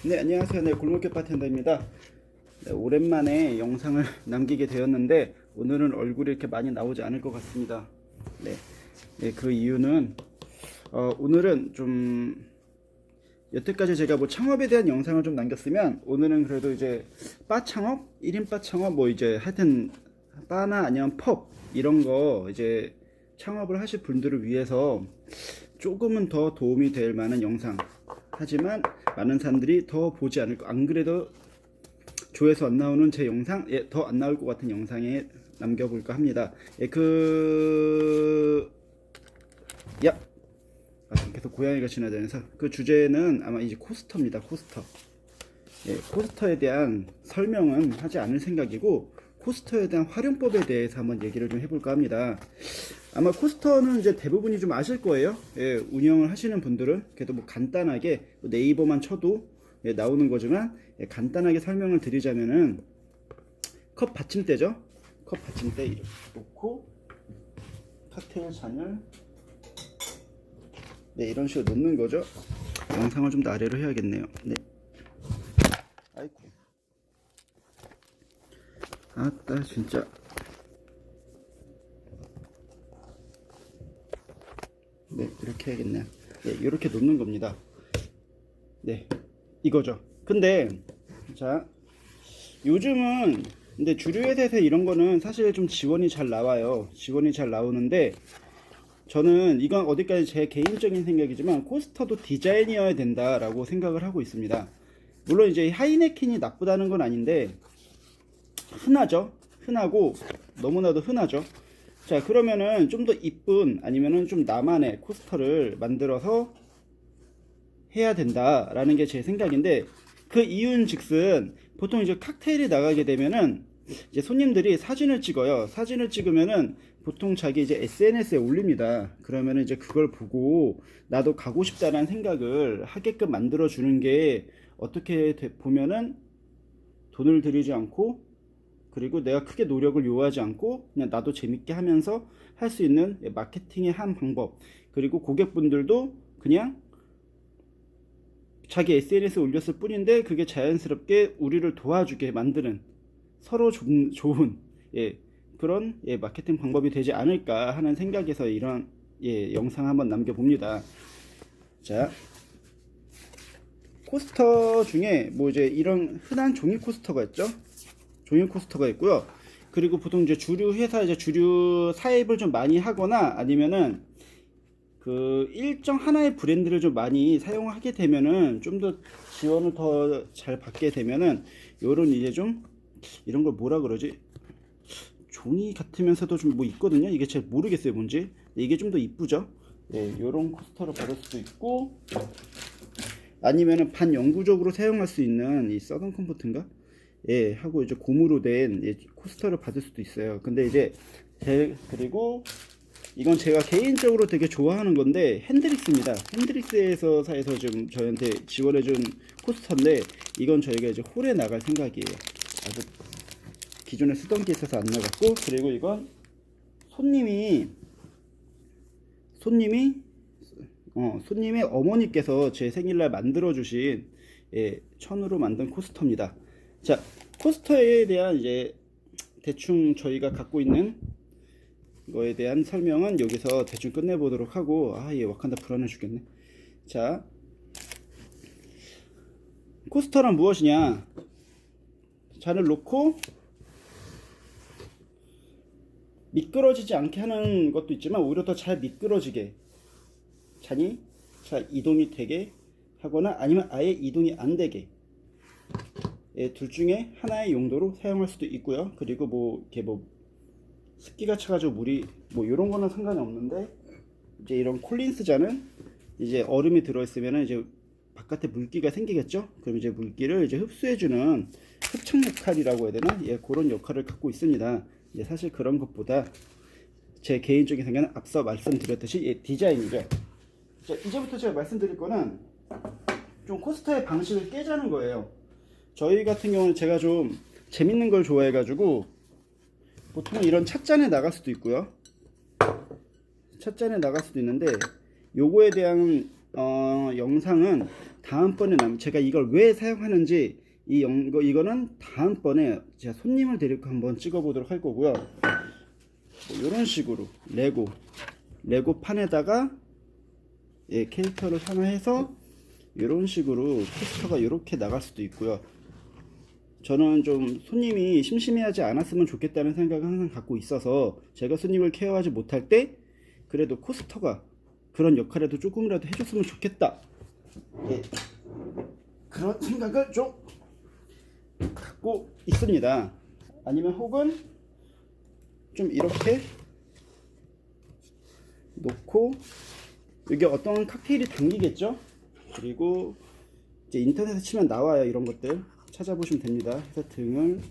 네, 안녕하세요. 네, 골목길 바텐더입니다. 네, 오랜만에 영상을 남기게 되었는데 오늘은 얼굴이 이렇게 많이 나오지 않을 것 같습니다. 네, 네, 그 이유는 오늘은 좀 여태까지 제가 뭐 창업에 대한 영상을 좀 남겼으면 오늘은 그래도 이제 바 창업, 1인 바 창업 뭐 이제 하여튼 바나 아니면 펍 이런 거 이제 창업을 하실 분들을 위해서 조금은 더 도움이 될 만한 영상, 하지만 많은 사람들이 더 보지 않을 거, 안 그래도 조회수 안 나오는 제 영상, 더 안 나올 것 같은 영상에 남겨볼까 합니다. 야! 계속 고양이가 지나다녀서 그 주제는 아마 이제 코스터입니다. 코스터. 코스터에 대한 설명은 하지 않을 생각이고, 코스터에 대한 활용법에 대해서 한번 얘기를 좀 해볼까 합니다. 아마 코스터는 이제 대부분이 좀 아실 거예요. 운영을 하시는 분들은 그래도 뭐 간단하게 네이버만 쳐도 나오는 거지만, 간단하게 설명을 드리자면은 컵 받침대죠. 컵 받침대 이렇게 놓고 칵테일 잔을 이런 식으로 놓는 거죠. 영상을 좀 더 아래로 해야겠네요. 네. 아이고. 아따 진짜. 네, 이렇게 해야겠네요. 네, 이렇게 놓는 겁니다. 네, 이거죠. 근데 자, 요즘은 근데 주류 회사에서 이런 거는 사실 좀 지원이 잘 나와요. 지원이 잘 나오는데, 저는 이건 어디까지 제 개인적인 생각이지만 코스터도 디자인이어야 된다라고 생각을 하고 있습니다. 물론 이제 하이네켄이 나쁘다는 건 아닌데 흔하죠. 흔하고 너무나도 흔하죠. 자, 그러면은 좀 더 이쁜 아니면은 좀 나만의 코스터를 만들어서 해야 된다라는 게 제 생각인데, 그 이유는 즉슨 보통 이제 칵테일이 나가게 되면은 이제 손님들이 사진을 찍어요. 사진을 찍으면은 보통 자기 이제 SNS에 올립니다. 그러면은 이제 그걸 보고 나도 가고 싶다라는 생각을 하게끔 만들어 주는 게, 어떻게 보면은 돈을 들이지 않고, 그리고 내가 크게 노력을 요하지 않고 그냥 나도 재밌게 하면서 할 수 있는 마케팅의 한 방법. 그리고 고객분들도 그냥 자기 SNS에 올렸을 뿐인데 그게 자연스럽게 우리를 도와주게 만드는, 서로 좋은 그런 마케팅 방법이 되지 않을까 하는 생각에서 이런 영상 한번 남겨봅니다. 자, 코스터 중에 뭐 이제 이런 흔한 종이 코스터가 있죠. 종이 코스터가 있고요. 그리고 보통 이제 주류 회사, 이제 주류 사입을 좀 많이 하거나 아니면은 그 일정 하나의 브랜드를 좀 많이 사용하게 되면은 좀 더 지원을 더 잘 받게 되면은 요런 이제 좀 이런 걸 뭐라 그러지? 종이 같으면서도 좀 뭐 있거든요. 이게 잘 모르겠어요, 뭔지. 이게 좀 더 이쁘죠? 요런 코스터를 받을 수도 있고, 아니면은 반영구적으로 사용할 수 있는 이 서던 컴포트인가? 하고 이제 고무로 된 코스터를 받을 수도 있어요. 근데 이제 그리고 이건 제가 개인적으로 되게 좋아하는 건데, 핸드릭스입니다. 핸드릭스에서 사에서 좀 저희한테 지원해준 코스터인데, 이건 저희가 이제 홀에 나갈 생각이에요. 아주 기존에 쓰던 게 있어서 안 나갔고, 그리고 이건 손님의 어머니께서 제 생일날 만들어주신 천으로 만든 코스터입니다. 자, 코스터에 대한 이제 대충 저희가 갖고 있는 거에 대한 설명은 여기서 대충 끝내보도록 하고, 얘 와칸다 불안해 죽겠네. 자, 코스터란 무엇이냐? 잔을 놓고 미끄러지지 않게 하는 것도 있지만, 오히려 더 잘 미끄러지게 잔이 잘 이동이 되게 하거나 아니면 아예 이동이 안 되게, 둘 중에 하나의 용도로 사용할 수도 있고요. 그리고 뭐 이렇게 뭐 습기가 차가지고 물이 뭐 이런 거는 상관이 없는데, 이제 이런 콜린스 잔은 이제 얼음이 들어있으면 이제 바깥에 물기가 생기겠죠. 그럼 이제 물기를 이제 흡수해주는 흡착 역할이라고 해야 되나? 그런 역할을 갖고 있습니다. 이제 사실 그런 것보다 제 개인적인 생각은 앞서 말씀드렸듯이 디자인이죠. 자, 이제부터 제가 말씀드릴 거는 좀 코스터의 방식을 깨자는 거예요. 저희 같은 경우는 제가 좀 재밌는 걸 좋아해가지고 보통 이런 찻잔에 나갈 수도 있고요. 찻잔에 나갈 수도 있는데, 요거에 대한 영상은 다음번에 제가 이걸 왜 사용하는지 이거는 다음번에 제가 손님을 데리고 한번 찍어 보도록 할 거고요. 이런 식으로 레고 판에다가 캐릭터를 하나해서 이런 식으로 포스터가 이렇게 나갈 수도 있고요. 저는 좀 손님이 심심해하지 않았으면 좋겠다는 생각을 항상 갖고 있어서 제가 손님을 케어하지 못할 때 그래도 코스터가 그런 역할에도 조금이라도 해줬으면 좋겠다, 그런 생각을 좀 갖고 있습니다. 아니면 혹은 좀 이렇게 놓고 여기 어떤 칵테일이 담기겠죠. 그리고 이제 인터넷에 치면 나와요. 이런 것들 찾아보시면 됩니다. 해서 등을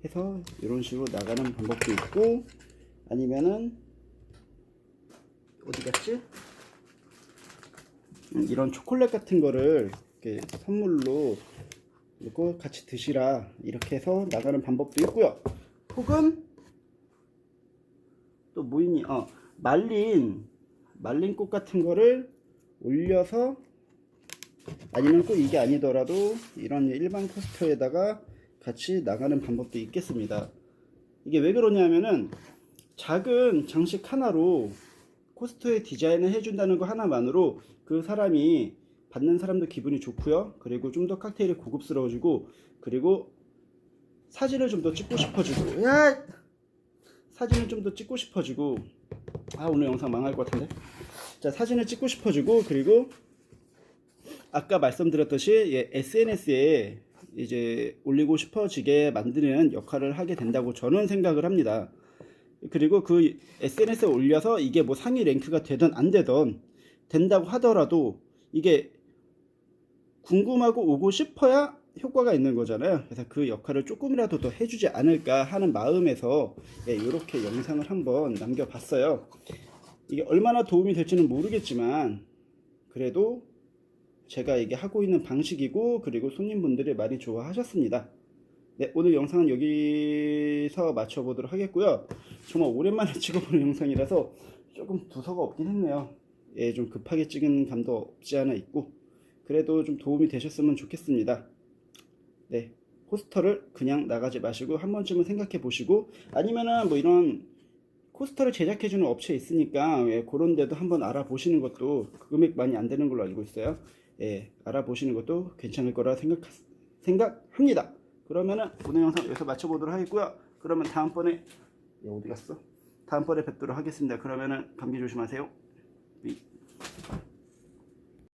해서 이런 식으로 나가는 방법도 있고, 아니면은 어디 갔지? 이런 초콜릿 같은 거를 이렇게 선물로 놓고 같이 드시라 이렇게 해서 나가는 방법도 있고요. 혹은 또 뭐 있니? 말린 꽃 같은 거를 올려서, 아니면 꼭 이게 아니더라도 이런 일반 코스터에다가 같이 나가는 방법도 있겠습니다. 이게 왜 그러냐면은 작은 장식 하나로 코스터에 디자인을 해준다는 거 하나만으로 그 사람이 받는 사람도 기분이 좋고요. 그리고 좀 더 칵테일이 고급스러워지고, 그리고 사진을 좀 더 찍고 싶어지고, 사진을 좀 더 찍고 싶어지고, 오늘 영상 망할 것 같은데. 자, 사진을 찍고 싶어지고, 그리고 아까 말씀드렸듯이 SNS에 이제 올리고 싶어지게 만드는 역할을 하게 된다고 저는 생각을 합니다. 그리고 그 SNS에 올려서 이게 뭐 상위 랭크가 되든 안 되든 된다고 하더라도 이게 궁금하고 오고 싶어야 효과가 있는 거잖아요. 그래서 그 역할을 조금이라도 더 해주지 않을까 하는 마음에서 이렇게 영상을 한번 남겨봤어요. 이게 얼마나 도움이 될지는 모르겠지만 그래도 제가 이게 하고 있는 방식이고, 그리고 손님분들이 많이 좋아하셨습니다. 네, 오늘 영상은 여기서 마쳐보도록 하겠고요. 정말 오랜만에 찍어보는 영상이라서 조금 두서가 없긴 했네요. 좀 급하게 찍은 감도 없지 않아 있고, 그래도 좀 도움이 되셨으면 좋겠습니다. 네, 포스터를 그냥 나가지 마시고 한 번쯤은 생각해 보시고, 아니면은 뭐 이런 포스터를 제작해주는 업체 있으니까 그런 데도 한번 알아보시는 것도, 금액 많이 안 되는 걸로 알고 있어요. 알아보시는 것도 괜찮을 거라 생각합니다. 그러면은 오늘 영상 여기서 마쳐보도록 하겠고요. 그러면 다음번에 어디 갔어? 다음번에 뵙도록 하겠습니다. 그러면은 감기 조심하세요.